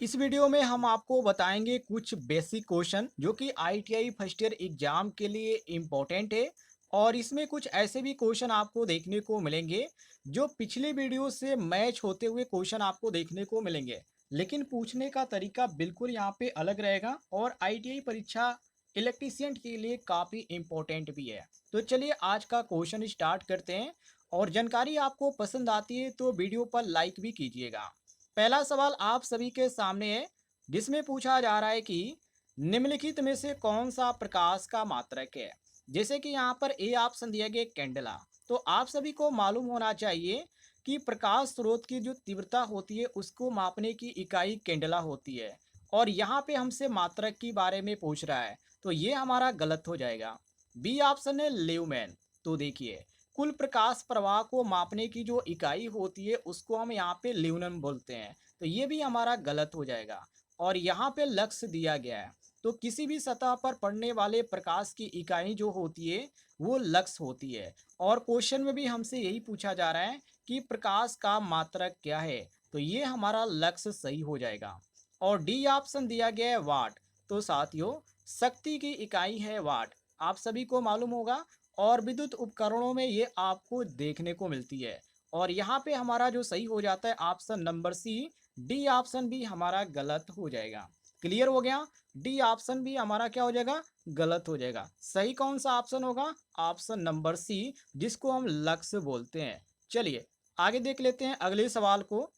इस वीडियो में हम आपको बताएंगे कुछ बेसिक क्वेश्चन जो कि आईटीआई फर्स्ट ईयर एग्जाम के लिए इम्पोर्टेंट है। और इसमें कुछ ऐसे भी क्वेश्चन आपको देखने को मिलेंगे जो पिछले वीडियो से मैच होते हुए क्वेश्चन आपको देखने को मिलेंगे, लेकिन पूछने का तरीका बिल्कुल यहाँ पे अलग रहेगा। और आईटीआई परीक्षा इलेक्ट्रीशियन के लिए काफ़ी इम्पोर्टेंट भी है। तो चलिए आज का क्वेश्चन स्टार्ट करते हैं। और जानकारी आपको पसंद आती है तो वीडियो पर लाइक भी कीजिएगा। पहला सवाल आप सभी के सामने है, जिसमें पूछा जा रहा है कि निम्नलिखित में से कौन सा प्रकाश का मात्रक है। जैसे कि यहाँ पर ए ऑप्शन दिया गया कैंडला। तो आप सभी को मालूम होना चाहिए कि प्रकाश स्रोत की जो तीव्रता होती है उसको मापने की इकाई कैंडला होती है। और यहाँ पे हमसे मात्रक के बारे में पूछ रहा है, तो ये हमारा गलत हो जाएगा। बी ऑप्शन है ल्यूमेन। तो देखिए, कुल प्रकाश प्रवाह को मापने की जो इकाई होती है उसको हम यहाँ पे ल्यूनम बोलते हैं। तो ये भी हमारा गलत हो जाएगा। और यहाँ पे लक्स दिया गया है। तो किसी भी सतह पर पड़ने वाले प्रकाश की इकाई जो होती है वो लक्स होती है। और क्वेश्चन में भी हमसे यही पूछा जा रहा है कि प्रकाश का मात्रक क्या है। तो ये हमारा लक्स सही हो जाएगा। और डी ऑप्शन दिया गया है वाट। तो साथियों, शक्ति की इकाई है वाट, आप सभी को मालूम होगा। और विद्युत उपकरणों में ये आपको देखने को मिलती है। और यहाँ पे हमारा जो सही हो जाता है option number C. D option भी हमारा गलत हो जाएगा। क्लियर हो गया। डी ऑप्शन भी हमारा क्या हो जाएगा, गलत हो जाएगा। सही कौन सा ऑप्शन होगा, ऑप्शन नंबर सी, जिसको हम लक्स बोलते हैं। चलिए आगे देख लेते हैं अगले सवाल को।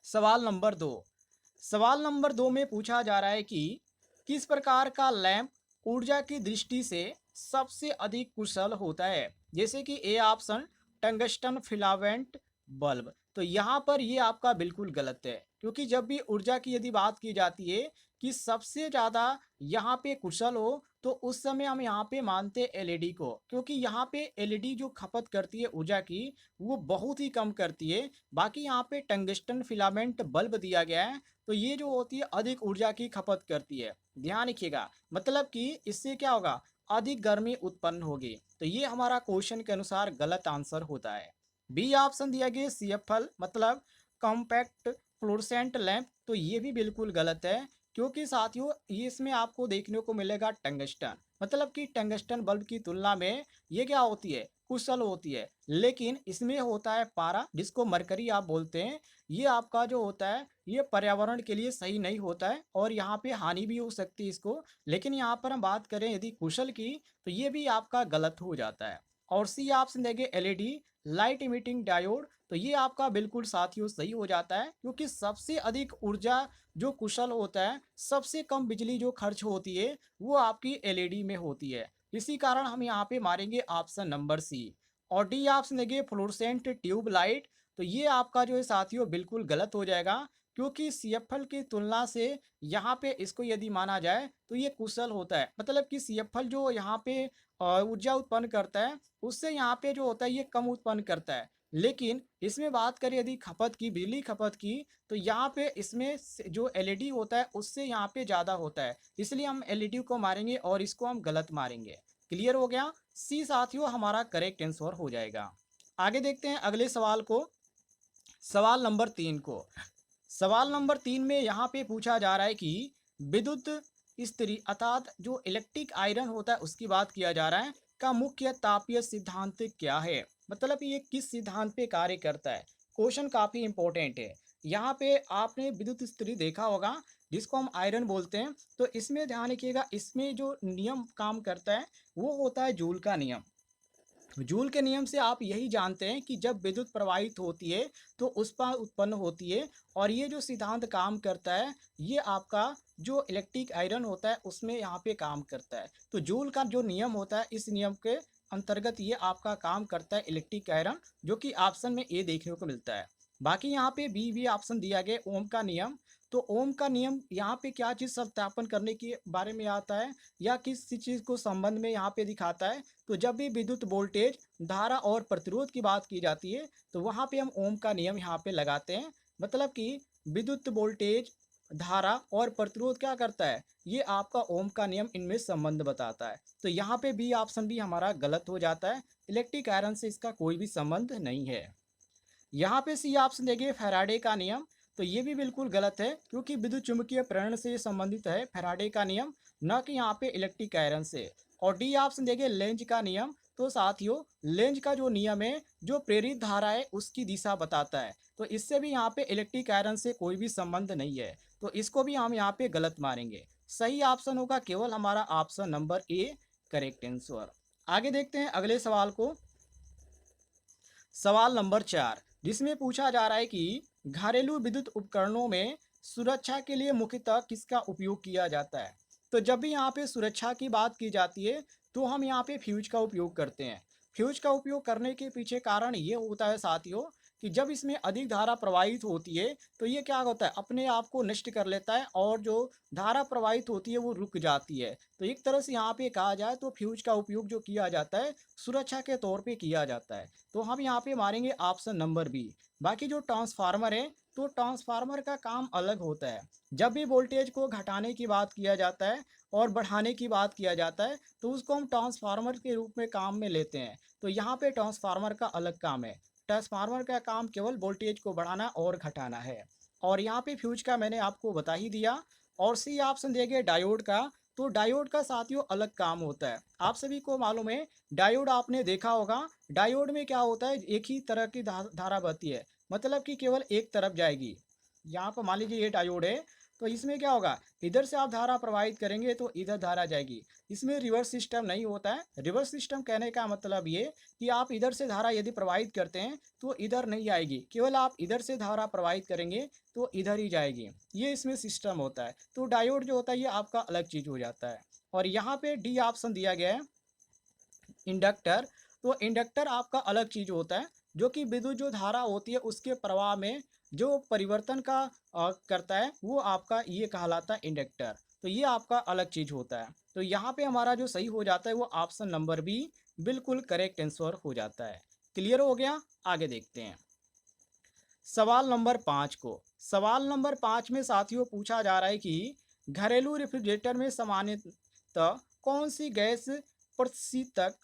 सवाल नंबर दो। सवाल नंबर दो में पूछा जा रहा है कि किस प्रकार का लैंप ऊर्जा की दृष्टि से सबसे अधिक कुशल होता है। जैसे कि A option tungsten filament bulb. तो यहाँ पर ये आपका बिल्कुल गलत है, क्योंकि जब भी ऊर्जा की यदि बात की जाती है कि सबसे ज़्यादा यहाँ पे कुशल हो, तो उस समय हम यहाँ पे मानते हैं एलईडी को, क्योंकि यहाँ पे एलईडी जो खपत करती है ऊर्जा की वो बहुत ही कम करती है। बाकी यहाँ पे टंगस्टन फिलामेंट बल्ब दिया गया है, तो ये जो होती है अधिक ऊर्जा की खपत करती है। ध्यान रखिएगा, मतलब कि इससे क्या होगा, अधिक गर्मी उत्पन्न होगी। तो ये हमारा क्वेश्चन के अनुसार गलत आंसर होता है। बी ऑप्शन दिया गया सीएफएल, मतलब कॉम्पैक्ट फ्लोरेसेंट लैंप। तो ये भी बिल्कुल गलत है, क्योंकि साथियों ये इसमें आपको देखने को मिलेगा टंगस्टन, मतलब कि टंगस्टन बल्ब की तुलना में ये क्या होती है, कुशल होती है। लेकिन इसमें होता है पारा, जिसको मरकरी आप बोलते हैं। ये आपका जो होता है ये पर्यावरण के लिए सही नहीं होता है, और यहाँ पे हानि भी हो सकती है इसको। लेकिन यहाँ पर हम बात करें यदि कुशल की, तो ये भी आपका गलत हो जाता है। और सी ऑप्शन देंगे एलईडी लाइट इमिटिंग डायोड। तो ये आपका बिल्कुल साथियों सही हो जाता है, क्योंकि सबसे अधिक ऊर्जा जो कुशल होता है, सबसे कम बिजली जो खर्च होती है वो आपकी एलईडी में होती है। इसी कारण हम यहाँ पे मारेंगे ऑप्शन नंबर सी। और डी ऑप्शन देंगे फ्लोरेसेंट ट्यूब लाइट। तो ये आपका जो है साथियों बिल्कुल गलत हो जाएगा, क्योंकि सीएफएल की तुलना से यहाँ पे इसको यदि माना जाए तो ये कुशल होता है। मतलब कि सीएफएल जो यहाँ पे ऊर्जा उत्पन्न करता है, उससे यहाँ पे जो होता है ये कम उत्पन्न करता है। लेकिन इसमें बात करें यदि खपत की, बिजली खपत की, तो यहाँ पे इसमें जो एलईडी होता है उससे यहाँ पे ज़्यादा होता है। इसलिए हम एलईडी को मारेंगे और इसको हम गलत मारेंगे। क्लियर हो गया। सी साथियों हमारा करेक्ट आंसर हो जाएगा। आगे देखते हैं अगले सवाल को, सवाल नंबर तीन को। सवाल नंबर तीन में यहाँ पे पूछा जा रहा है कि विद्युत इस्त्री अर्थात जो इलेक्ट्रिक आयरन होता है उसकी बात किया जा रहा है, का मुख्य तापीय सिद्धांत क्या है। मतलब ये किस सिद्धांत पे कार्य करता है। क्वेश्चन काफी इंपॉर्टेंट है। यहाँ पे आपने विद्युत इस्त्री देखा होगा, जिसको हम आयरन बोलते हैं। तो इसमें ध्यान रखिएगा, इसमें जो नियम काम करता है वो होता है जूल का नियम। जूल के नियम से आप यही जानते हैं कि जब विद्युत प्रवाहित होती है तो उस पर उत्पन्न होती है। और ये जो सिद्धांत काम करता है ये आपका जो इलेक्ट्रिक आयरन होता है उसमें यहाँ पे काम करता है। तो जूल का जो नियम होता है, इस नियम के अंतर्गत ये आपका काम करता है इलेक्ट्रिक आयरन, जो कि ऑप्शन में ए देखने को मिलता है। बाकी यहाँ पे बी भी ऑप्शन दिया गया ओम का नियम। तो ओम का नियम यहाँ पे क्या चीज़ सत्यापन करने के बारे में आता है, या किस चीज़ को संबंध में यहाँ पे दिखाता है। तो जब भी विद्युत वोल्टेज, धारा और प्रतिरोध की बात की जाती है तो वहाँ पे हम ओम का नियम यहाँ पे लगाते हैं। मतलब कि विद्युत वोल्टेज, धारा और प्रतिरोध क्या करता है, ये आपका ओम का नियम इनमें संबंध बताता है। तो यहाँ पे बी ऑप्शन भी हमारा गलत हो जाता है। इलेक्ट्रिक आयरन से इसका कोई भी संबंध नहीं है। यहाँ पे सी ऑप्शन देखिए फैराडे का नियम। तो ये भी बिल्कुल गलत है, क्योंकि विद्युत चुम्बकीय प्रेरण से संबंधित है फैराडे का नियम, न कि यहाँ पे इलेक्ट्रिक आयरन से। और डी ऑप्शन देखिए लेंज का नियम। तो साथियों, लेंज का जो नियम है, जो प्रेरित धारा है उसकी दिशा बताता है, तो इससे भी यहाँ पे इलेक्ट्रिक आयरन से कोई भी संबंध नहीं है, तो इसको भी हम यहाँ पे गलत मारेंगे। सही ऑप्शन होगा केवल हमारा option number A, correct answer. आगे देखते हैं अगले सवाल को। सवाल नंबर 4, जिसमें पूछा जा रहा है कि घरेलू विद्युत उपकरणों में सुरक्षा के लिए मुख्यतः किसका उपयोग किया जाता है। तो जब भी यहाँ पे सुरक्षा की बात की जाती है, तो हम यहाँ पे फ्यूज का उपयोग करते हैं। फ्यूज का उपयोग करने के पीछे कारण ये होता है साथियों, कि जब इसमें अधिक धारा प्रवाहित होती है, तो ये क्या होता है, अपने आप को नष्ट कर लेता है, और जो धारा प्रवाहित होती है वो रुक जाती है। तो एक तरह से यहाँ पे कहा जाए तो फ्यूज का उपयोग जो किया जाता है, सुरक्षा के तौर पे किया जाता है। तो हम यहाँ पे मारेंगे ऑप्शन नंबर बी। बाकी जो ट्रांसफार्मर है, तो ट्रांसफार्मर का काम अलग होता है। जब भी वोल्टेज को घटाने की बात किया जाता है और बढ़ाने की बात किया जाता है, तो उसको हम ट्रांसफार्मर के रूप में काम में लेते हैं। तो यहाँ पे ट्रांसफार्मर का अलग काम है। ट्रांसफार्मर का काम केवल वोल्टेज को बढ़ाना और घटाना है। और यहाँ पे फ्यूज का मैंने आपको बता ही दिया। और सी ऑप्शन देंगे डायोड का। तो डायोड का साथियों अलग काम होता है, आप सभी को मालूम है। डायोड आपने देखा होगा। डायोड में क्या होता है, एक ही तरह की धारा बहती है, मतलब कि केवल एक तरफ जाएगी। यहाँ पर मान लीजिए ये डायोड है, तो इसमें क्या होगा, इधर से आप धारा प्रवाहित करेंगे तो इधर धारा जाएगी। इसमें रिवर्स सिस्टम नहीं होता है। रिवर्स सिस्टम कहने का मतलब ये कि आप इधर से धारा यदि प्रवाहित करते हैं तो इधर नहीं आएगी, केवल आप इधर से धारा प्रवाहित करेंगे तो इधर ही जाएगी। ये इसमें सिस्टम होता है। तो डायोड जो होता है ये आपका अलग चीज़ हो जाता है। और यहाँ पे डी ऑप्शन दिया गया है, इंडक्टर। तो इंडक्टर आपका अलग चीज होता है, जो कि विद्युत जो धारा होती है उसके प्रवाह में जो परिवर्तन का करता है, वो आपका ये कहलाता है इंडक्टर। तो ये आपका अलग चीज होता है। तो यहाँ पे हमारा जो सही हो जाता है वो ऑप्शन नंबर बी, बिल्कुल करेक्ट आंसर हो जाता है। क्लियर हो गया। आगे देखते हैं सवाल नंबर 5 को। सवाल नंबर 5 में साथियों पूछा जा रहा है कि घरेलू रेफ्रिजरेटर में सामान्यतः कौन सी गैस प्रतिशतक,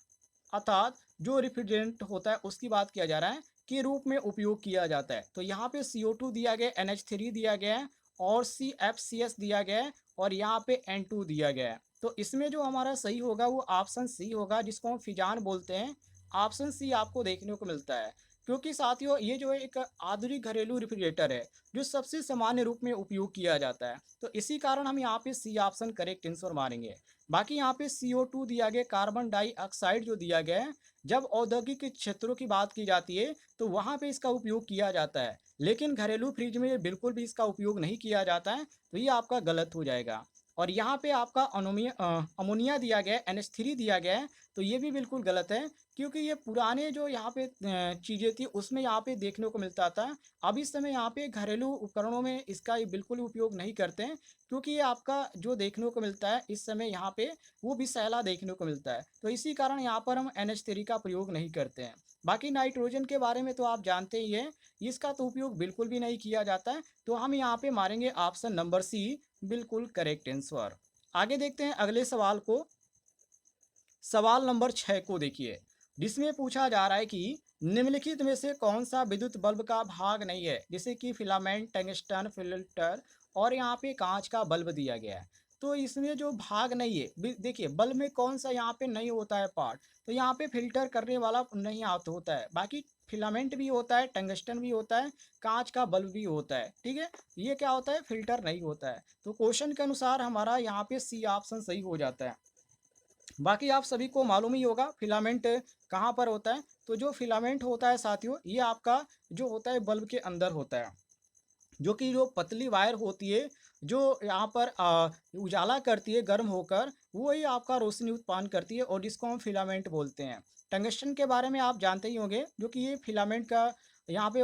अर्थात जो रेफ्रिजरेंट होता है उसकी बात किया जा रहा है, के रूप में उपयोग किया जाता है। तो यहाँ पे CO2 दिया गया है, NH3 दिया गया है, और CFCS दिया गया है, और यहाँ पे N2 दिया गया है। तो इसमें जो हमारा सही होगा वो ऑप्शन सी होगा, जिसको हम फिजान बोलते हैं। ऑप्शन सी आपको देखने को मिलता है, क्योंकि साथियों ये जो है एक आधुनिक घरेलू रेफ्रिजरेटर है, जो सबसे सामान्य रूप में उपयोग किया जाता है। तो इसी कारण हम यहाँ पे सी ऑप्शन करेक्ट आंसर मारेंगे। बाकी यहाँ पे CO2 दिया गया, कार्बन डाइऑक्साइड जो दिया गया है, जब औद्योगिक क्षेत्रों की बात की जाती है तो वहाँ पे इसका उपयोग किया जाता है, लेकिन घरेलू फ्रिज में बिल्कुल भी इसका उपयोग नहीं किया जाता है। तो ये आपका गलत हो जाएगा। और यहाँ पे आपका अमोनिया दिया गया है, NH3 दिया गया है, तो ये भी बिल्कुल गलत है, क्योंकि ये पुराने जो यहाँ पे चीज़ें थी उसमें यहाँ पे देखने को मिलता था। अब इस समय यहाँ पे घरेलू उपकरणों में इसका ये बिल्कुल उपयोग नहीं करते हैं, क्योंकि ये आपका जो देखने को मिलता है इस समय यहाँ पे वो विषैला देखने को मिलता है। तो इसी कारण यहाँ पर हम NH3 का प्रयोग नहीं करते हैं। बाकी नाइट्रोजन के बारे में तो आप जानते ही हैं, इसका तो उपयोग बिल्कुल भी नहीं किया जाता है। तो हम यहाँ पे मारेंगे ऑप्शन नंबर सी, बिल्कुल करेक्ट आंसर। आगे देखते हैं अगले सवाल को। सवाल नंबर 6 को देखिए, जिसमें पूछा जा रहा है कि निम्नलिखित में से कौन सा विद्युत बल्ब का भाग नहीं है, जैसे कि फिलामेंट, टंगस्टन, फिल्टर, और यहाँ पे कांच का बल्ब दिया गया है। तो इसमें जो भाग नहीं है, देखिए बल्ब में कौन सा यहाँ पे नहीं होता है पार्ट, तो यहाँ पे फिल्टर करने वाला नहीं आता होता है। बाकी फिलामेंट भी होता है, टंगस्टन भी होता है, कांच का बल्ब भी होता है, ठीक है। ये क्या होता है, फिल्टर नहीं होता है। तो क्वेश्चन के अनुसार हमारा यहाँ पे सी ऑप्शन सही हो जाता है। बाकी आप सभी को मालूम ही होगा फिलामेंट कहाँ पर होता है। तो जो फिलामेंट होता है साथियों, ये आपका जो होता है बल्ब के अंदर होता है, जो कि जो पतली वायर होती है, जो यहाँ पर उजाला करती है गर्म होकर, वही आपका रोशनी उत्पन्न करती है, और जिसको हम फिलामेंट बोलते हैं। टंगस्टन के बारे में आप जानते ही होंगे, जो कि ये फिलामेंट का यहाँ पे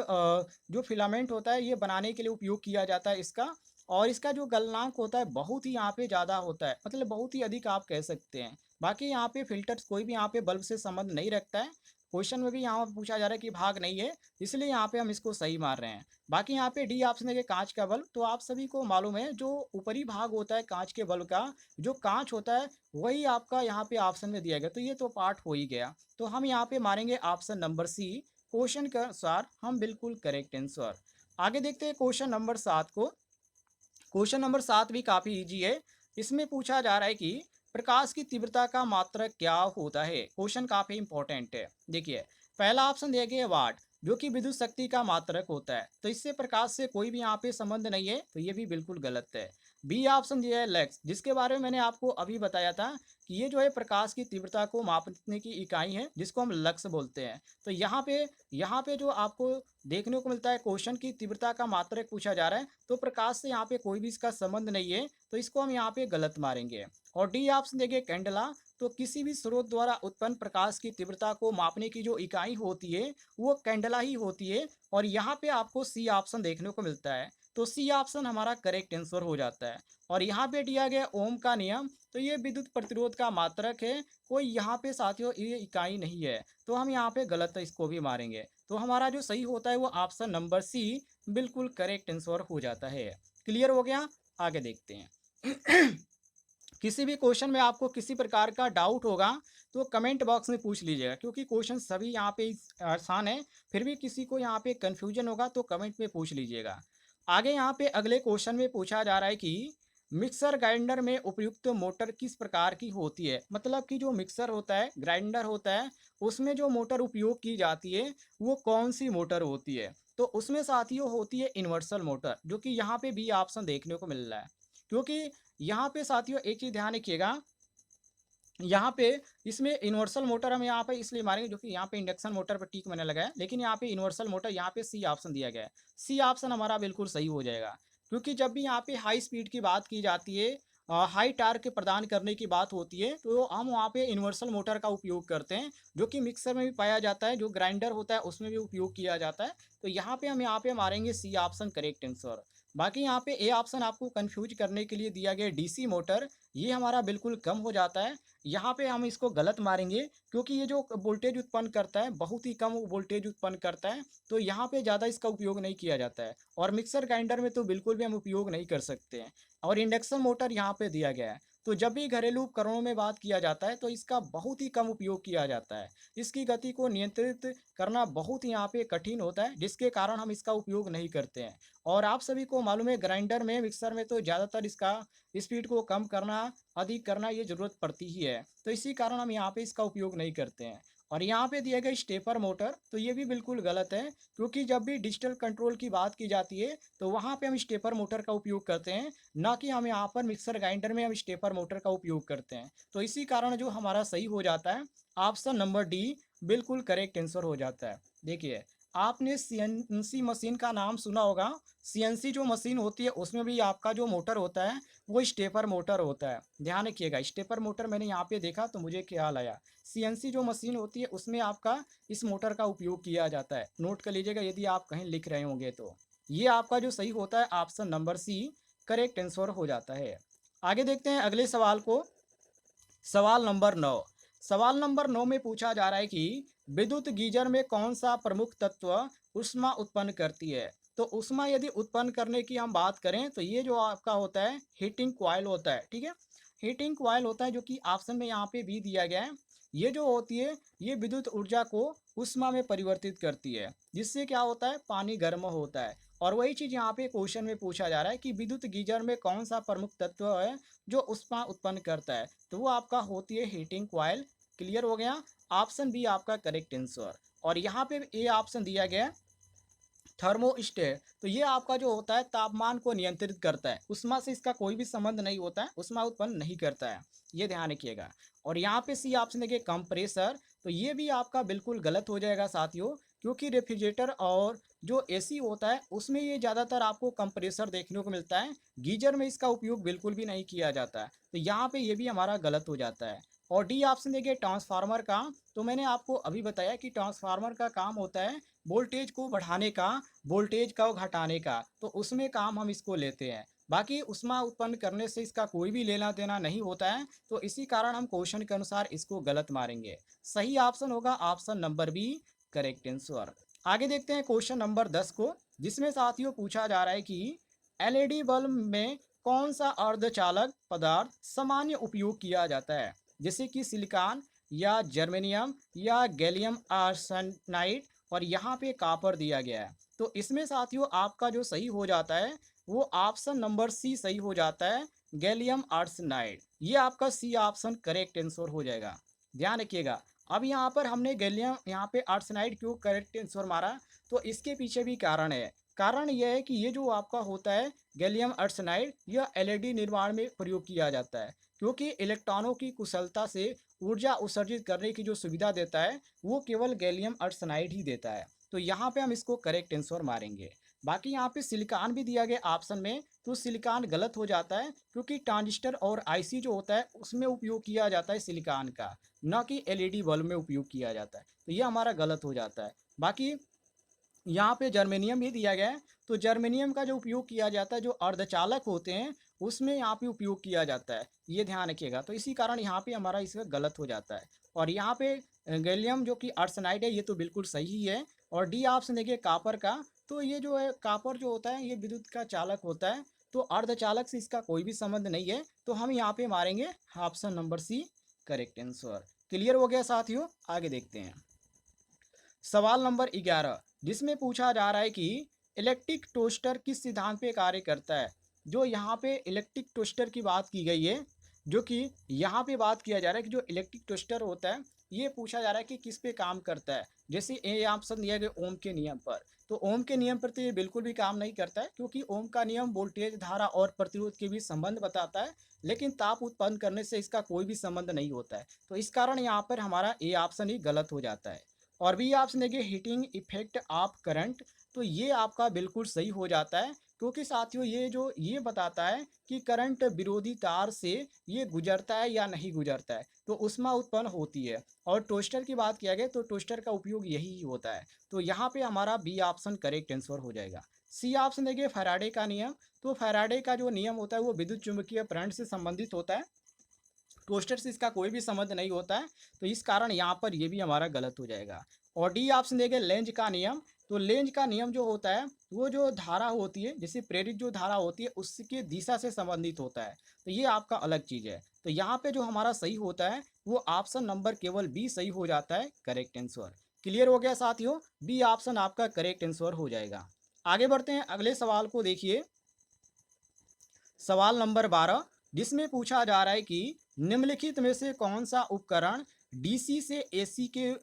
जो फिलामेंट होता है ये बनाने के लिए उपयोग किया जाता है इसका। और इसका जो गलनांक होता है बहुत ही यहाँ पे ज़्यादा होता है, मतलब बहुत ही अधिक आप कह सकते हैं। बाकी यहाँ पे फिल्टर्स कोई भी यहाँ पे बल्ब से संबंध नहीं रखता है। क्वेश्चन में भी यहाँ पूछा जा रहा है कि भाग नहीं है, इसलिए यहाँ पे हम इसको सही मार रहे हैं। बाकी यहाँ पे डी ऑप्शन है कि कांच का बल्ब। तो आप सभी को मालूम है जो ऊपरी भाग होता है कांच के बल्ब का, जो कांच होता है वही आपका यहाँ पे ऑप्शन में दिया गया। तो ये तो पार्ट हो ही गया। तो हम यहाँ पे मारेंगे ऑप्शन नंबर सी, क्वेश्चन के अनुसार हम बिल्कुल करेक्ट आंसर। आगे देखते हैं क्वेश्चन नंबर 7 को। क्वेश्चन नंबर 7 भी काफ़ी ईजी है। इसमें पूछा जा रहा है कि प्रकाश की तीव्रता का मात्रक क्या होता है? क्वेश्चन काफ़ी इंपॉर्टेंट है। देखिए, पहला ऑप्शन दिया गया है वाट, जो कि विद्युत शक्ति का मात्रक होता है। तो इससे प्रकाश से कोई भी यहाँ पे संबंध नहीं है, तो ये भी बिल्कुल गलत है। बी ऑप्शन दिया है लक्स, जिसके बारे में मैंने आपको अभी बताया था कि ये जो है प्रकाश की तीव्रता को मापने की इकाई है, जिसको हम लक्स बोलते हैं। तो यहाँ पे जो आपको देखने को मिलता है क्वेश्चन की तीव्रता का मात्रक पूछा जा रहा है, तो प्रकाश से यहाँ पे कोई भी इसका संबंध नहीं है, तो इसको हम यहाँ पे गलत मारेंगे। और डी ऑप्शन देखिए कैंडला, तो किसी भी स्रोत द्वारा उत्पन्न प्रकाश की तीव्रता को मापने की जो इकाई होती है वो कैंडला ही होती है। और यहाँ पे आपको सी ऑप्शन देखने को मिलता है, तो सी ऑप्शन हमारा करेक्ट आंसर हो जाता है। और यहाँ पे दिया गया ओम का नियम, तो ये विद्युत प्रतिरोध का मात्रक है, कोई यहाँ पे साथियों ये इकाई नहीं है, तो हम यहाँ पे गलत इसको भी मारेंगे। तो हमारा जो सही होता है वो ऑप्शन नंबर सी बिल्कुल करेक्ट आंसर हो जाता है। क्लियर हो गया? आगे देखते हैं। किसी भी क्वेश्चन में आपको किसी प्रकार का डाउट होगा तो कमेंट बॉक्स में पूछ लीजिएगा, क्योंकि क्वेश्चन सभी यहाँ पे आसान है। फिर भी किसी को यहाँ पे कन्फ्यूजन होगा तो कमेंट में पूछ लीजिएगा। आगे यहाँ पे अगले क्वेश्चन में पूछा जा रहा है कि मिक्सर ग्राइंडर में उपयुक्त मोटर किस प्रकार की होती है? मतलब कि जो मिक्सर होता है, ग्राइंडर होता है, उसमें जो मोटर उपयोग की जाती है वो कौन सी मोटर होती है? तो उसमें साथियों होती है इन्वर्सल मोटर, जो कि यहाँ पे बी ऑप्शन देखने को मिल रहा है। क्योंकि यहाँ पे साथियों एक चीज़ ध्यान रखिएगा, यहाँ पे इसमें यूनिवर्सल मोटर हम यहाँ पे इसलिए मारेंगे, जो कि यहाँ पे इंडक्शन मोटर पर टिक मैंने लगाया, लेकिन यहाँ पे यूनिवर्सल मोटर यहाँ पे सी ऑप्शन दिया गया है। सी ऑप्शन हमारा बिल्कुल सही हो जाएगा, क्योंकि जब भी यहाँ पे हाई स्पीड की बात की जाती है, हाई टार्क प्रदान करने की बात होती है, तो हम वहाँ पे यूनिवर्सल मोटर का उपयोग करते हैं, जो कि मिक्सर में भी पाया जाता है, जो ग्राइंडर होता है उसमें भी उपयोग किया जाता है। तो यहाँ पे हम यहाँ पे मारेंगे सी ऑप्शन करेक्ट आंसर। बाकी यहाँ पे ए ऑप्शन आपको कंफ्यूज करने के लिए दिया गया डीसी मोटर, ये हमारा बिल्कुल कम हो जाता है। यहाँ पे हम इसको गलत मारेंगे, क्योंकि ये जो वोल्टेज उत्पन्न करता है बहुत ही कम वोल्टेज उत्पन्न करता है, तो यहाँ पे ज़्यादा इसका उपयोग नहीं किया जाता है। और मिक्सर ग्राइंडर में तो बिल्कुल भी हम उपयोग नहीं कर सकते हैं। और इंडक्शन मोटर यहाँ पे दिया गया है, तो जब भी घरेलू उपकरणों में बात किया जाता है तो इसका बहुत ही कम उपयोग किया जाता है। इसकी गति को नियंत्रित करना बहुत ही यहाँ पे कठिन होता है, जिसके कारण हम इसका उपयोग नहीं करते हैं। और आप सभी को मालूम है ग्राइंडर में, मिक्सर में तो ज़्यादातर इसका स्पीड को कम करना, अधिक करना ये ज़रूरत पड़ती ही है, तो इसी कारण हम यहाँ पे इसका उपयोग नहीं करते हैं। और यहाँ पे दिया गया स्टेपर मोटर, तो ये भी बिल्कुल गलत है, क्योंकि जब भी डिजिटल कंट्रोल की बात की जाती है तो वहाँ पे हम स्टेपर मोटर का उपयोग करते हैं, ना कि हम यहाँ पर मिक्सर ग्राइंडर में हम स्टेपर मोटर का उपयोग करते हैं। तो इसी कारण जो हमारा सही हो जाता है ऑप्शन नंबर डी बिल्कुल करेक्ट आंसर हो जाता है। देखिए, आपने सीएनसी मशीन का नाम सुना होगा। सीएनसी जो मशीन होती है उसमें भी आपका जो मोटर होता है वो स्टेपर मोटर होता है। ध्यान रखिएगा, स्टेपर मोटर मैंने यहाँ पे देखा तो मुझे ख्याल आया। सीएनसी जो मशीन होती है उसमें आपका इस मोटर का उपयोग किया जाता है। नोट कर लीजिएगा यदि आप कहीं लिख रहे होंगे तो। ये आपका जो सही होता है option number C correct answer हो जाता है। आगे देखते हैं अगले सवाल को। सवाल नंबर 9। सवाल नंबर 9 में पूछा जा रहा है कि विद्युत गीजर में कौन सा प्रमुख तत्व ऊष्मा उत्पन्न करती है? तो ऊष्मा यदि उत्पन्न करने की हम बात करें तो ये जो आपका होता है हीटिंग कॉइल होता है, ठीक है। हीटिंग कॉइल होता है, जो कि ऑप्शन में यहाँ पे भी दिया गया है। ये जो होती है ये विद्युत ऊर्जा को ऊष्मा में परिवर्तित करती है, जिससे क्या होता है पानी गर्म होता है। और वही चीज़ यहाँ पे क्वेश्चन में पूछा जा रहा है कि विद्युत गीजर में कौन सा प्रमुख तत्व है जो ऊष्मा उत्पन्न करता है? तो वो आपका होती है हीटिंग कॉइल। क्लियर हो गया? ऑप्शन बी आपका करेक्ट आंसर। और यहाँ पे ए ऑप्शन दिया गया है थर्मोस्टेट, तो ये आपका जो होता है तापमान को नियंत्रित करता है, उष्मा से इसका कोई भी संबंध नहीं होता है, उष्मा उत्पन्न नहीं करता है, ये ध्यान रखिएगा। और यहाँ पे सी ऑप्शन देखिए कंप्रेसर, तो ये भी आपका बिल्कुल गलत हो जाएगा साथियों, क्योंकि रेफ्रिजरेटर और जो एसी होता है उसमें ये ज़्यादातर आपको कंप्रेसर देखने को मिलता है, गीजर में इसका उपयोग बिल्कुल भी नहीं किया जाता है, तो यहाँ पे ये भी हमारा गलत हो जाता है। और डी ऑप्शन देखिए ट्रांसफार्मर का, तो मैंने आपको अभी बताया कि ट्रांसफार्मर का काम होता है वोल्टेज को बढ़ाने का, वोल्टेज का घटाने का, तो उसमें काम हम इसको लेते हैं। बाकी ऊष्मा उत्पन्न करने से इसका कोई भी लेना देना नहीं होता है, तो इसी कारण हम क्वेश्चन के अनुसार इसको गलत मारेंगे। सही ऑप्शन होगा option number B correct answer. आगे देखते हैं क्वेश्चन नंबर 10 को, जिसमें साथियों पूछा जा रहा है कि एलईडी बल्ब में कौन सा अर्धचालक पदार्थ सामान्य उपयोग किया जाता है? जैसे कि सिलिकॉन या जर्मेनियम या गैलियम आर्सेनाइड और यहाँ पे कॉपर दिया गया है। तो इसमें साथियों आपका जो सही हो जाता है वो ऑप्शन नंबर सी सही हो जाता है, गैलियम आर्सेनाइड। ये आपका सी ऑप्शन करेक्ट आंसर हो जाएगा। ध्यान रखिएगा। अब यहाँ पर हमने गैलियम यहाँ पे आर्सेनाइड क्यों करेक्ट आंसर मारा, तो इसके पीछे भी कारण है। कारण यह है कि ये जो आपका होता है गैलियम आर्सेनाइड, यह एलईडी निर्माण में प्रयोग किया जाता है, क्योंकि इलेक्ट्रॉनों की कुशलता से ऊर्जा उत्सर्जित करने की जो सुविधा देता है वो केवल गैलियम आर्सेनाइड ही देता है। तो यहाँ पे हम इसको करेक्ट आंसर मारेंगे। बाकी यहाँ पे सिलिकॉन भी दिया गया ऑप्शन में, तो सिलिकॉन गलत हो जाता है, क्योंकि ट्रांजिस्टर और आईसी जो होता है उसमें उपयोग किया जाता है सिलिकॉन का, न कि एलईडी बल्ब में उपयोग किया जाता है। तो ये हमारा गलत हो जाता है। बाकी यहाँ पे जर्मेनियम भी दिया गया है, तो जर्मेनियम का जो उपयोग किया जाता है जो अर्धचालक होते हैं उसमें यहाँ पे उपयोग किया जाता है, ये ध्यान रखिएगा। तो इसी कारण यहाँ पे हमारा इसका गलत हो जाता है। और यहाँ पे गैलियम जो कि आर्सेनाइड है ये तो बिल्कुल सही ही है। और डी ऑप्शन देखिए कापर का, तो ये जो है कापर जो होता है ये विद्युत का चालक होता है, तो अर्धचालक से इसका कोई भी संबंध नहीं है। तो हम यहाँ पे मारेंगे option number C correct answer. Clear हो गया साथियों, आगे देखते हैं। सवाल नंबर 11, जिसमें पूछा जा रहा है कि इलेक्ट्रिक टोस्टर किस सिद्धांत पे कार्य करता है। जो यहाँ पे इलेक्ट्रिक टोस्टर की बात की गई है, जो कि यहाँ पे बात किया जा रहा है कि जो इलेक्ट्रिक टोस्टर होता है ये पूछा जा रहा है कि किस पे काम करता है। जैसे ए ऑप्शन दिया गया ओम के नियम पर, तो ओम के नियम पर तो ये बिल्कुल भी काम नहीं करता है, क्योंकि ओम का नियम वोल्टेज धारा और प्रतिरोध के बीच संबंध बताता है, लेकिन ताप उत्पन्न करने से इसका कोई भी संबंध नहीं होता है। तो इस कारण यहाँ पर हमारा ए ऑप्शन ही गलत हो जाता है। और भी आप सुनेंगे हीटिंग इफेक्ट ऑफ करंट, तो ये आपका बिल्कुल सही हो जाता है, क्योंकि साथियों ये जो ये बताता है कि करंट विरोधी तार से ये गुजरता है या नहीं गुजरता है, तो ऊष्मा उत्पन्न होती है। और टोस्टर की बात किया गया तो टोस्टर का उपयोग यही होता है। तो यहाँ पे हमारा बी ऑप्शन करेक्ट आंसर हो जाएगा। सी ऑप्शन देखिए फैराडे का नियम, तो फैराडे का जो नियम होता है वो विद्युत चुंबकीय करंट से संबंधित होता है, टोस्टर से इसका कोई भी संबंध नहीं होता है। तो इस कारण यहाँ पर ये भी हमारा गलत हो जाएगा। और डी ऑप्शन देंगे लेंज का नियम, तो लेंज का नियम जो होता है वो जो धारा होती है, जैसे प्रेरित जो धारा होती है उसकी दिशा से संबंधित होता है, तो ये आपका अलग चीज़ है। तो यहाँ पे जो हमारा सही होता है वो ऑप्शन नंबर केवल बी सही हो जाता है करेक्ट आंसर। क्लियर हो गया साथियों, बी ऑप्शन आपका करेक्ट आंसर हो जाएगा। आगे बढ़ते हैं, अगले सवाल को देखिए। सवाल नंबर 12, जिसमें पूछा जा रहा है कि निम्नलिखित में से कौन सा उपकरण डीसी से एसी के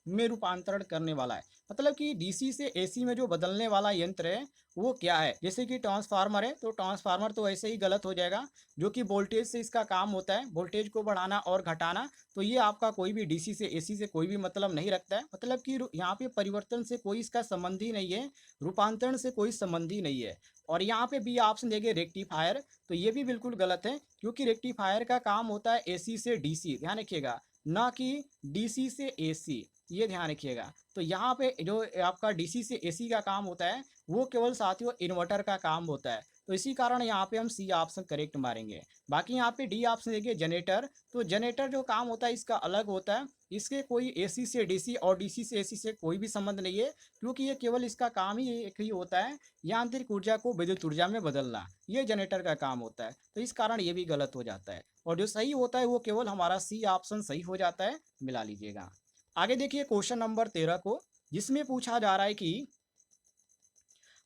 में रूपांतरण करने वाला है। मतलब कि डीसी से एसी में जो बदलने वाला यंत्र है वो क्या है। जैसे कि ट्रांसफार्मर है, तो ट्रांसफार्मर तो ऐसे ही गलत हो जाएगा, जो कि वोल्टेज से इसका काम होता है, वोल्टेज को बढ़ाना और घटाना। तो ये आपका कोई भी डीसी से एसी से कोई भी मतलब नहीं रखता है, मतलब कि यहाँ पे परिवर्तन से कोई इसका संबंध ही नहीं है, रूपांतरण से कोई संबंध ही नहीं है। और यहाँ पे बी ऑप्शन देंगे रेक्टिफायर, तो ये भी बिल्कुल गलत है, क्योंकि रेक्टिफायर का काम होता है एसी से डीसी, ध्यान रखिएगा, ना कि डीसी से एसी, ये ध्यान रखिएगा। तो यहाँ पे जो आपका डीसी से एसी का काम होता है वो केवल साथियों इन्वर्टर का काम होता है। तो इसी कारण यहाँ पे हम सी ऑप्शन करेक्ट मारेंगे। बाकी यहाँ पे डी ऑप्शन देखिए जनरेटर, तो जनरेटर जो काम होता है इसका अलग होता है, इसके कोई एसी से डीसी और डीसी से एसी से कोई भी संबंध नहीं है, क्योंकि ये केवल इसका काम ही एक ही होता है, यांत्रिक ऊर्जा को विद्युत ऊर्जा में बदलना, ये जनरेटर का काम होता है। तो इस कारण ये भी गलत हो जाता है। और जो सही होता है वो केवल हमारा सी ऑप्शन सही हो जाता है, मिला लीजिएगा। आगे देखिए क्वेश्चन नंबर 13 को, जिसमें पूछा जा रहा है कि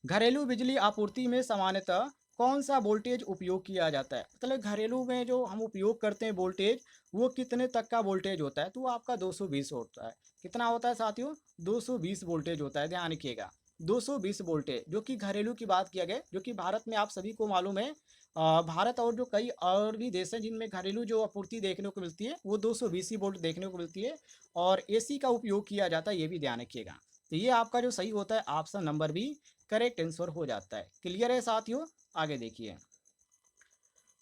घरेलू बिजली आपूर्ति में सामान्यतः कौन सा वोल्टेज उपयोग किया जाता है। मतलब घरेलू में जो हम उपयोग करते हैं वोल्टेज वो कितने तक का वोल्टेज होता है, तो वो आपका 220 होता है। कितना होता है साथियों, 220 वोल्टेज होता है, ध्यान रखिएगा। 220 वोल्टेज जो कि घरेलू की बात किया गया, जो कि भारत में आप सभी को मालूम है, भारत और जो कई और भी देश हैं जिनमें घरेलू जो आपूर्ति देखने को मिलती है वो 220 ही वोल्ट देखने को मिलती है। और एसी का उपयोग किया जाता है, ये भी ध्यान रखिएगा। तो ये आपका जो सही होता है option number B correct answer हो जाता है। क्लियर है साथियों, आगे देखिए।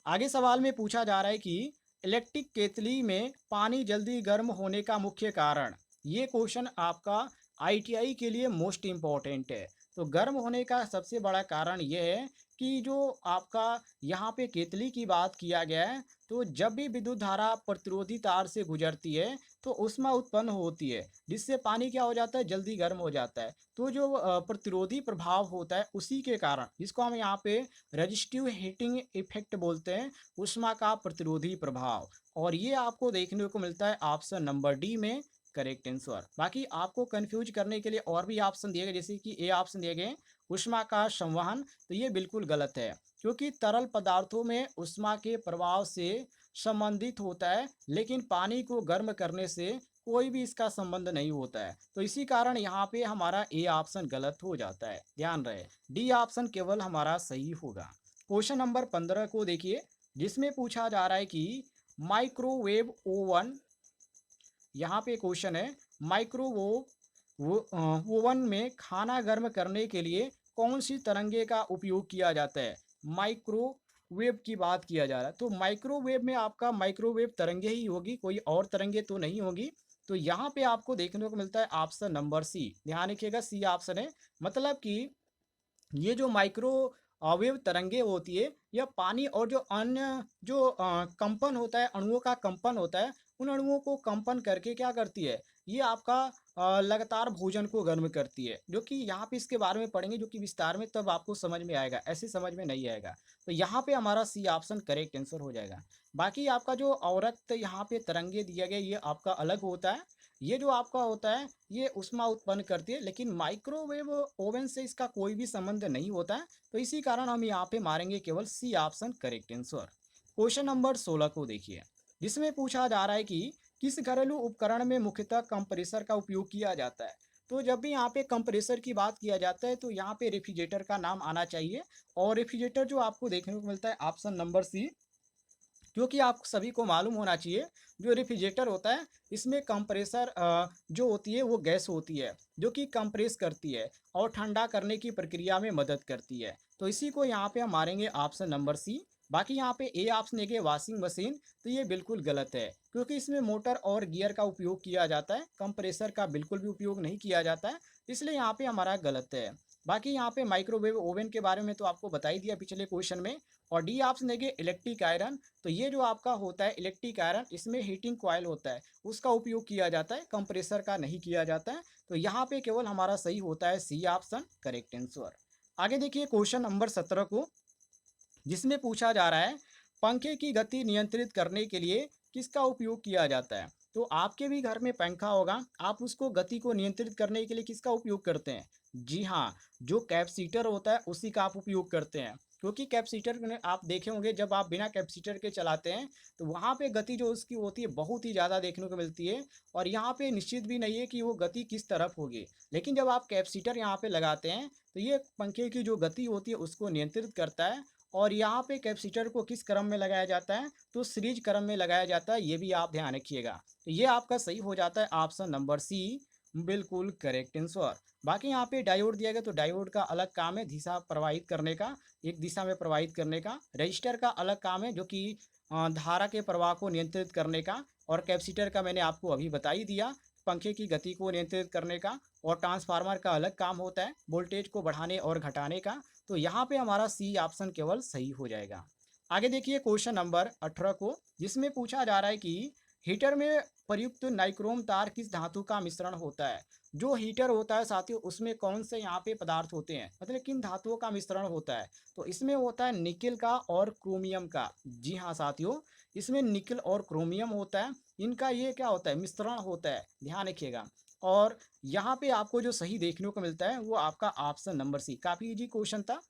आगे सवाल में पूछा जा रहा है कि इलेक्ट्रिक केतली में पानी जल्दी गर्म होने का मुख्य कारण। ये क्वेश्चन आपका आईटीआई के लिए मोस्ट इम्पॉर्टेंट है। तो गर्म होने का सबसे बड़ा कारण ये है कि जो आपका यहाँ पे केतली की बात किया गया है, तो जब भी विद्युत धारा प्रतिरोधी तार से गुजरती है तो ऊष्मा उत्पन्न होती है, जिससे पानी क्या हो जाता है, जल्दी गर्म हो जाता है। तो जो प्रतिरोधी प्रभाव होता है उसी के कारण, जिसको हम यहाँ पे रजिस्टिव हीटिंग इफेक्ट बोलते हैं, ऊष्मा का प्रतिरोधी प्रभाव। और ये आपको देखने को मिलता है ऑप्शन नंबर डी में करेक्ट आंसर। बाकी आपको कंफ्यूज करने के लिए और भी ऑप्शन दिए गए, जैसे कि ए ऑप्शन दिए गए ऊष्मा का संवहन, तो ये बिल्कुल गलत है, क्योंकि तरल पदार्थों में ऊष्मा के प्रभाव से संबंधित होता है, लेकिन पानी को गर्म करने से कोई भी इसका संबंध नहीं होता है। तो इसी कारण यहाँ पे हमारा ए ऑप्शन गलत हो जाता है, ध्यान रहे। डी ऑप्शन केवल हमारा सही होगा। क्वेश्चन नंबर 15 को देखिए, जिसमें पूछा जा रहा है कि माइक्रोवेव ओवन, यहाँ पे क्वेश्चन है ओवन में खाना गर्म करने के लिए कौन सी तरंगे का उपयोग किया जाता है। माइक्रोवेव की बात किया जा रहा है, तो माइक्रोवेव में आपका माइक्रोवेव तरंगे ही होगी, कोई और तरंगे तो नहीं होगी। तो यहाँ पे आपको देखने को मिलता है ऑप्शन नंबर सी, ध्यान रखिएगा सी ऑप्शन है। मतलब कि ये जो माइक्रोवेव तरंगे होती है, यह पानी और जो अन्य जो कंपन होता है, अणुओं का कंपन होता है, उन अणुओं को कंपन करके क्या करती है, ये आपका लगातार भोजन को गर्म करती है, जो कि यहाँ पे इसके बारे में पढ़ेंगे जो कि विस्तार में, तब आपको समझ में आएगा, ऐसे समझ में नहीं आएगा। तो यहाँ पे हमारा सी ऑप्शन करेक्ट आंसर हो जाएगा। बाकी आपका जो औरत यहाँ पे तरंगे दिया गया, ये आपका अलग होता है। ये जो आपका होता है, ये ऊष्मा उत्पन्न करती है, लेकिन माइक्रोवेव ओवन से इसका कोई भी संबंध नहीं होता है। तो इसी कारण हम यहाँ पे मारेंगे केवल C option correct answer. Question number 16 को देखिए, जिसमें पूछा जा रहा है कि किस घरेलू उपकरण में मुख्यतः कंप्रेसर का उपयोग किया जाता है। तो जब भी यहाँ पे कंप्रेसर की बात किया जाता है, तो यहाँ पे रेफ्रिजरेटर का नाम आना चाहिए। और रेफ्रिजरेटर जो आपको देखने को मिलता है ऑप्शन नंबर सी, क्योंकि आप सभी को मालूम होना चाहिए, जो रेफ्रिजरेटर होता है, इसमें कंप्रेसर जो होती है वो गैस होती है, जो कि कंप्रेस करती है और ठंडा करने की प्रक्रिया में मदद करती है। तो इसी को यहाँ पे हम मारेंगे ऑप्शन नंबर सी। बाकी यहाँ पे ए ऑप्शन है कि वॉशिंग मशीन, तो ये बिल्कुल गलत है, क्योंकि इसमें मोटर और गियर का उपयोग किया जाता है, कंप्रेसर का बिल्कुल भी उपयोग नहीं किया जाता है, इसलिए यहाँ पे हमारा गलत है। बाकी यहाँ पे माइक्रोवेव ओवन के बारे में तो आपको बता ही दिया पिछले क्वेश्चन में। और डी ऑप्शन है कि इलेक्ट्रिक आयरन, तो ये जो आपका होता है इलेक्ट्रिक आयरन, इसमें हीटिंग कॉयल होता है, उसका उपयोग किया जाता है, कंप्रेसर का नहीं किया जाता है। तो यहाँ पे केवल हमारा सही होता है सी ऑप्शन करेक्ट आंसर। आगे देखिए क्वेश्चन नंबर 17 को, जिसमें पूछा जा रहा है पंखे की गति नियंत्रित करने के लिए किसका उपयोग किया जाता है। तो आपके भी घर में पंखा होगा, आप उसको गति को नियंत्रित करने के लिए किसका उपयोग करते हैं। जी हाँ, जो कैपेसिटर होता है उसी का आप उपयोग करते हैं, क्योंकि कैपेसिटर में आप देखे होंगे, जब आप बिना कैपेसिटर के चलाते हैं तो वहाँ पे गति जो उसकी होती है बहुत ही ज़्यादा देखने को मिलती है, और यहाँ पे निश्चित भी नहीं है कि वो गति किस तरफ होगी। लेकिन जब आप कैपेसिटर यहाँ पे लगाते हैं, तो ये पंखे की जो गति होती है उसको नियंत्रित करता है। और यहाँ पे कैपेसिटर को किस क्रम में लगाया जाता है, तो सीरीज क्रम में लगाया जाता है, ये भी आप ध्यान रखिएगा। तो ये आपका सही हो जाता है ऑप्शन नंबर सी, बिल्कुल करेक्ट आंसर। बाकी यहाँ पे डायोड दिया गया, तो डायोड का अलग काम है दिशा प्रवाहित करने का, एक दिशा में प्रवाहित करने का। रजिस्टर का अलग काम है, जो कि धारा के प्रवाह को नियंत्रित करने का। और कैपेसिटर का मैंने आपको अभी बता ही दिया, पंखे की गति को नियंत्रित करने का। और ट्रांसफार्मर का अलग काम होता है, वोल्टेज को बढ़ाने और घटाने का। तो यहाँ पे हमारा सी ऑप्शन केवल सही हो जाएगा। आगे देखिए क्वेश्चन नंबर 18 को, जिसमें पूछा जा रहा है कि हीटर में प्रयुक्त नाइक्रोम तार किस धातु का मिश्रण होता है। जो हीटर होता है साथियों, उसमें कौन से यहाँ पे पदार्थ होते हैं, मतलब किन धातुओं का मिश्रण होता है। तो इसमें होता है निकिल का और क्रोमियम का। जी हाँ साथियों, इसमें निकिल और क्रोमियम होता है, इनका ये क्या होता है, मिश्रण होता है, ध्यान रखिएगा। और यहाँ पे आपको जो सही देखने को मिलता है वो आपका ऑप्शन नंबर सी, काफी इजी क्वेश्चन था,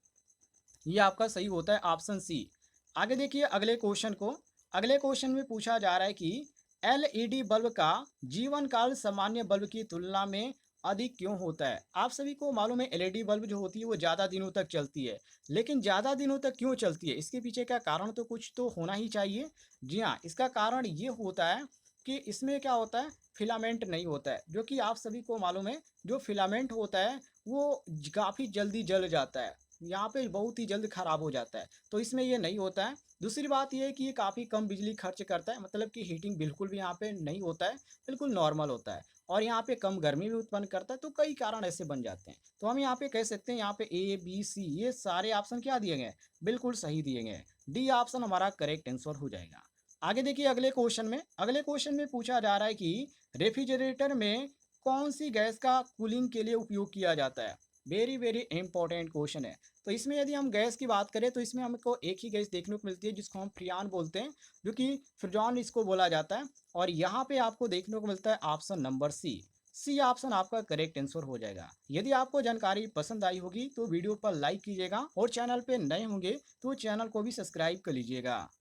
ये आपका सही होता है ऑप्शन सी। आगे देखिए अगले क्वेश्चन को। अगले क्वेश्चन में पूछा जा रहा है कि एलईडी बल्ब का जीवन काल सामान्य बल्ब की तुलना में अधिक क्यों होता है। आप सभी को मालूम है एलईडी बल्ब जो होती है वो ज़्यादा दिनों तक चलती है, लेकिन ज़्यादा दिनों तक क्यों चलती है, इसके पीछे का कारण तो कुछ तो होना ही चाहिए। जी हाँ, इसका कारण ये होता है कि इसमें क्या होता है, फिलामेंट नहीं होता है, जो कि आप सभी को मालूम है, जो फिलामेंट होता है वो काफ़ी जल्दी जल जाता है, यहाँ पे बहुत ही जल्द खराब हो जाता है। तो इसमें ये नहीं होता है। दूसरी बात ये है कि ये काफ़ी कम बिजली खर्च करता है, मतलब कि हीटिंग बिल्कुल भी यहाँ पे नहीं होता है, बिल्कुल नॉर्मल होता है। और यहाँ पे कम गर्मी भी उत्पन्न करता है, तो कई कारण ऐसे बन जाते हैं। तो हम यहाँ पे कह सकते हैं, यहाँ पे ए बी सी ये सारे ऑप्शन क्या दिए गए हैं, बिल्कुल सही दिए गए हैं। डी ऑप्शन हमारा करेक्ट आंसर हो जाएगा। आगे देखिए अगले क्वेश्चन में पूछा जा रहा है कि रेफ्रिजरेटर में कौन सी गैस का कूलिंग के लिए उपयोग किया जाता है। वेरी वेरी इंपॉर्टेंट क्वेश्चन है। तो इसमें यदि हम गैस की बात करें तो इसमें हमको एक ही गैस देखने को मिलती है जिसको हम फ्रियान बोलते हैं, जो कि फ्रिजॉन इसको बोला जाता है। और यहाँ पे आपको देखने को मिलता है option number C. C option आपका करेक्ट आंसर हो जाएगा। यदि आपको जानकारी पसंद आई होगी तो वीडियो पर लाइक कीजिएगा और चैनल पे नए होंगे तो चैनल को भी सब्सक्राइब कर लीजिएगा।